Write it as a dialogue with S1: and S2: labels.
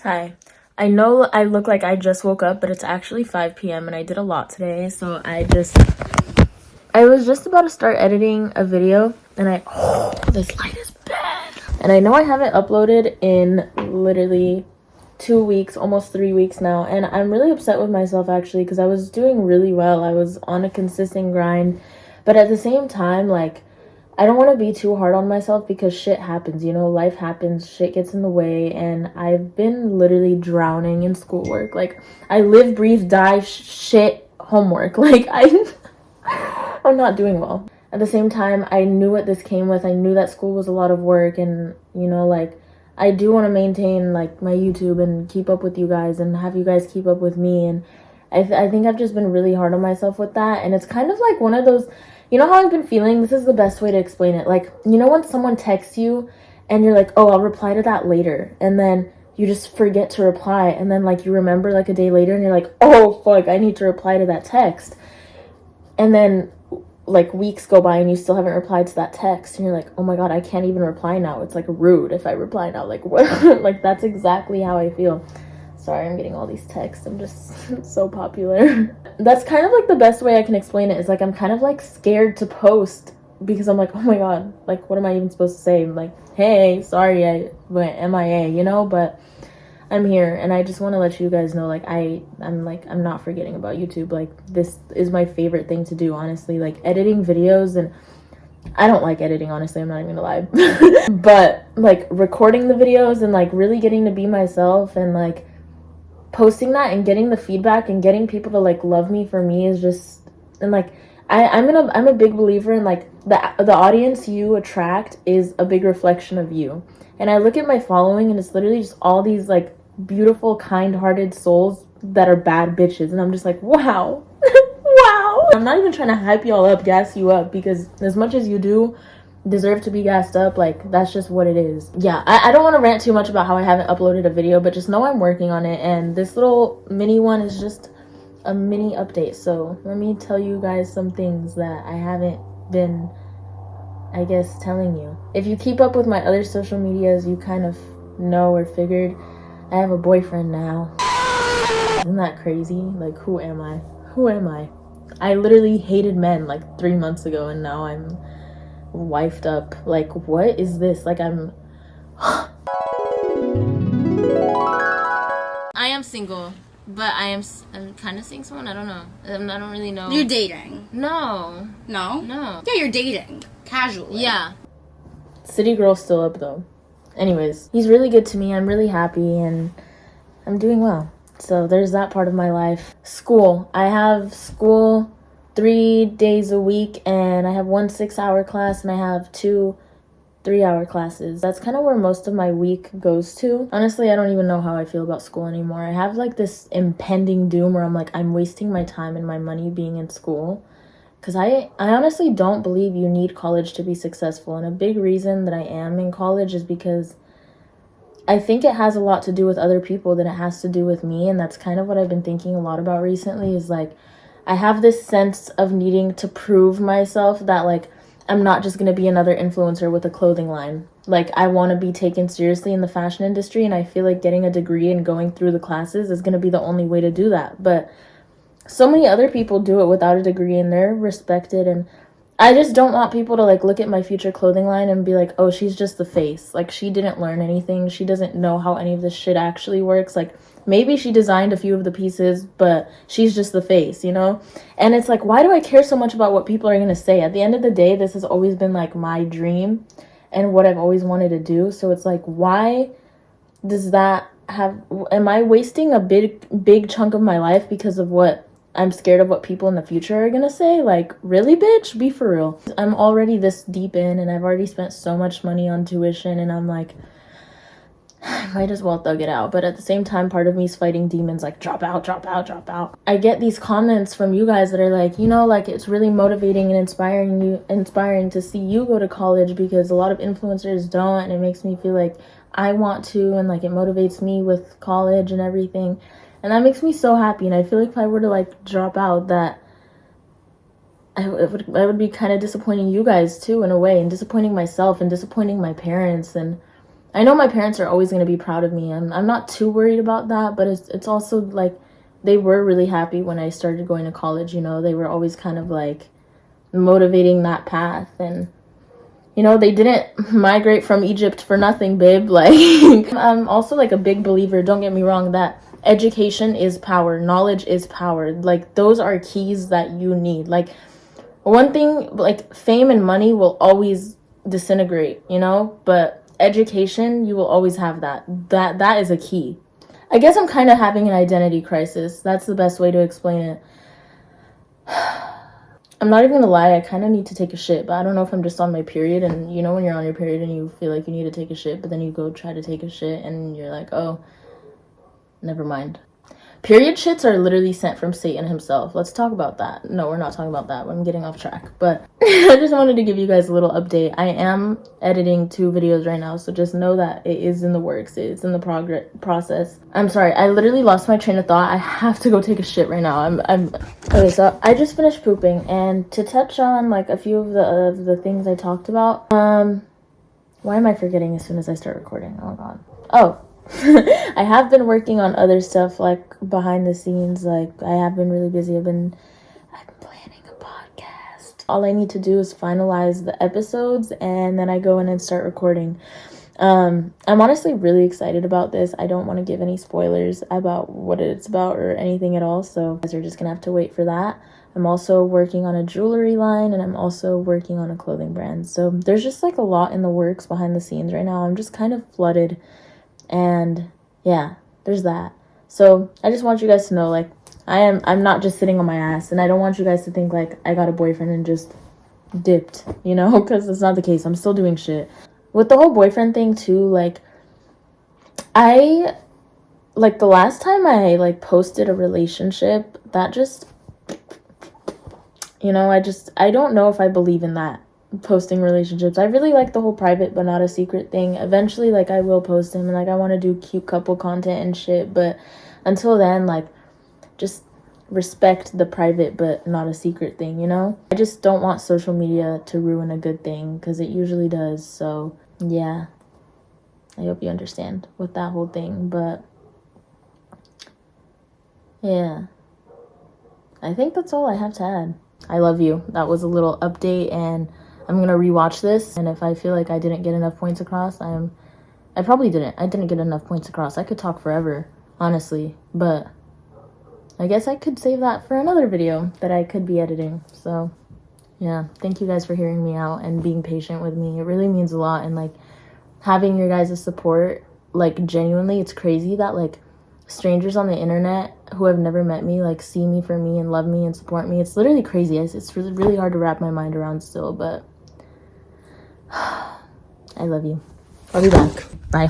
S1: Hi. I know I look like I just woke up, but it's actually 5 p.m. and I did a lot today, so I was just about to start editing a video and this light is bad. And I know I haven't uploaded in literally 2 weeks, almost 3 weeks now, and I'm really upset with myself actually because I was doing really well. I was on a consistent grind, but at the same time, like, I don't want to be too hard on myself because shit happens, life happens, shit gets in the way, and I've been literally drowning in schoolwork. Like, I live, breathe, die, shit, homework. Like, I'm not doing well. At the same time, I knew what this came with. I knew that school was a lot of work, and, like, I do want to maintain, like, my YouTube and keep up with you guys and have you guys keep up with me, and I think I've just been really hard on myself with that, and it's kind of like one of those, how I've been feeling? This is the best way to explain it. Like, when someone texts you and you're like, oh, I'll reply to that later, and then you just forget to reply, and then, like, you remember, like, a day later, and you're like, oh, fuck, I need to reply to that text, and then, like, weeks go by and you still haven't replied to that text, and you're like, oh my god, I can't even reply now. It's, like, rude if I reply now. Like, what? Like, that's exactly how I feel. Sorry, I'm getting all these texts. I'm just so popular. That's kind of like the best way I can explain it is like I'm kind of like scared to post because I'm like, oh my god, like what am I even supposed to say? I'm like, hey, sorry I went MIA, but I'm here and I just want to let you guys know like I'm not forgetting about YouTube. Like this is my favorite thing to do, honestly. Like editing videos, and I don't like editing, honestly, I'm not even gonna lie. But like recording the videos and like really getting to be myself and like posting that and getting the feedback and getting people to like love me for me is just, and like I'm a big believer in like the audience you attract is a big reflection of you. And I look at my following and it's literally just all these like beautiful kind-hearted souls that are bad bitches, and I'm just like, wow. Wow. I'm not even trying to hype y'all up, gas you up, because as much as you do deserve to be gassed up, like that's just what it is. Yeah, I don't want to rant too much about how I haven't uploaded a video, but just know I'm working on it, and this little mini one is just a mini update. So let me tell you guys some things that I haven't been, I guess, telling you. If you keep up with my other social medias, you kind of know or figured I have a boyfriend now. Isn't that crazy? Like, who am I? I literally hated men like 3 months ago, and now I'm wifed up. Like, what is this? Like, I am single, but I'm kind of seeing someone. I don't know. I don't really know.
S2: You're dating?
S1: No.
S2: No?
S1: No.
S2: Yeah, you're dating. Casually.
S1: Yeah. City girl's still up, though. Anyways, he's really good to me. I'm really happy, and I'm doing well. So there's that part of my life. School. I have school 3 days a week, and I have 1 6-hour class, and I have 2 3-hour classes. That's kind of where most of my week goes to. Honestly, I don't even know how I feel about school anymore. I have like this impending doom where I'm like, I'm wasting my time and my money being in school. Because I honestly don't believe you need college to be successful. And a big reason that I am in college is because I think it has a lot to do with other people than it has to do with me. And that's kind of what I've been thinking a lot about recently is like, I have this sense of needing to prove myself that like, I'm not just going to be another influencer with a clothing line. Like, I want to be taken seriously in the fashion industry, and I feel like getting a degree and going through the classes is going to be the only way to do that. But so many other people do it without a degree, and they're respected, and I just don't want people to, like, look at my future clothing line and be like, oh, she's just the face. Like, she didn't learn anything. She doesn't know how any of this shit actually works. Like, maybe she designed a few of the pieces, but she's just the face, And it's like, why do I care so much about what people are going to say? At the end of the day, this has always been, like, my dream and what I've always wanted to do. So it's like, why does that am I wasting a big chunk of my life because of what I'm scared of what people in the future are gonna say? Like, really, bitch? Be for real. I'm already this deep in, and I've already spent so much money on tuition, and I'm like, I might as well thug it out. But at the same time, part of me is fighting demons like, drop out, drop out, drop out. I get these comments from you guys that are like, like, it's really motivating and inspiring to see you go to college, because a lot of influencers don't, and it makes me feel like I want to, and like it motivates me with college and everything. And that makes me so happy, and I feel like if I were to, like, drop out, that I would be kind of disappointing you guys, too, in a way, and disappointing myself, and disappointing my parents, and I know my parents are always going to be proud of me. I'm not too worried about that, but it's also like they were really happy when I started going to college, you know. They were always kind of like motivating that path, and you know, they didn't migrate from Egypt for nothing, babe. Like, I'm also like a big believer, don't get me wrong, that education is power, knowledge is power. Like, those are keys that you need. Like, one thing, like, fame and money will always disintegrate, you know, but education, you will always have that is a key. I guess I'm kind of having an identity crisis. That's the best way to explain it. I'm not even gonna lie, I kind of need to take a shit, but I don't know if I'm just on my period. And you know when you're on your period and you feel like you need to take a shit, but then you go try to take a shit and you're like, oh, never mind. Period shits are literally sent from Satan himself. Let's talk about that. No, we're not talking about that. I'm getting off track. But I just wanted to give you guys a little update. I am editing 2 videos right now, so just know that it is in the works. It's in the process. I'm sorry. I literally lost my train of thought. I have to go take a shit right now. Okay, so I just finished pooping, and to touch on like a few of the things I talked about. Why am I forgetting as soon as I start recording? Oh god. Oh. I have been working on other stuff like behind the scenes. Like, I have been really busy. I've been planning a podcast. All I need to do is finalize the episodes and then I go in and start recording. I'm honestly really excited about this. I don't want to give any spoilers about what it's about or anything at all, so you guys are just gonna have to wait for that. I'm also working on a jewelry line, and I'm also working on a clothing brand. So there's just like a lot in the works behind the scenes right now. I'm just kind of flooded. And yeah, there's that. So I just want you guys to know, like, I'm not just sitting on my ass, and I don't want you guys to think like I got a boyfriend and just dipped, you know, because it's not the case. I'm still doing shit with the whole boyfriend thing too. Like, the last time I like posted a relationship, that just, you know, I don't know if I believe in that, posting relationships. I really like the whole private but not a secret thing. Eventually, like, I will post him, and like I want to do cute couple content and shit, but until then, like, just respect the private but not a secret thing, you know? I just don't want social media to ruin a good thing, because it usually does. So yeah, I hope you understand with that whole thing. But yeah, I think that's all I have to add. I love you. That was a little update, and I'm gonna rewatch this, and if I feel like I didn't get enough points across, I probably didn't. I didn't get enough points across. I could talk forever, honestly, but I guess I could save that for another video that I could be editing. So yeah, thank you guys for hearing me out and being patient with me. It really means a lot, and like having your guys' support, like, genuinely, it's crazy that like strangers on the internet who have never met me like see me for me and love me and support me. It's literally crazy. It's really, really hard to wrap my mind around still, but I love you. I'll be back. Bye.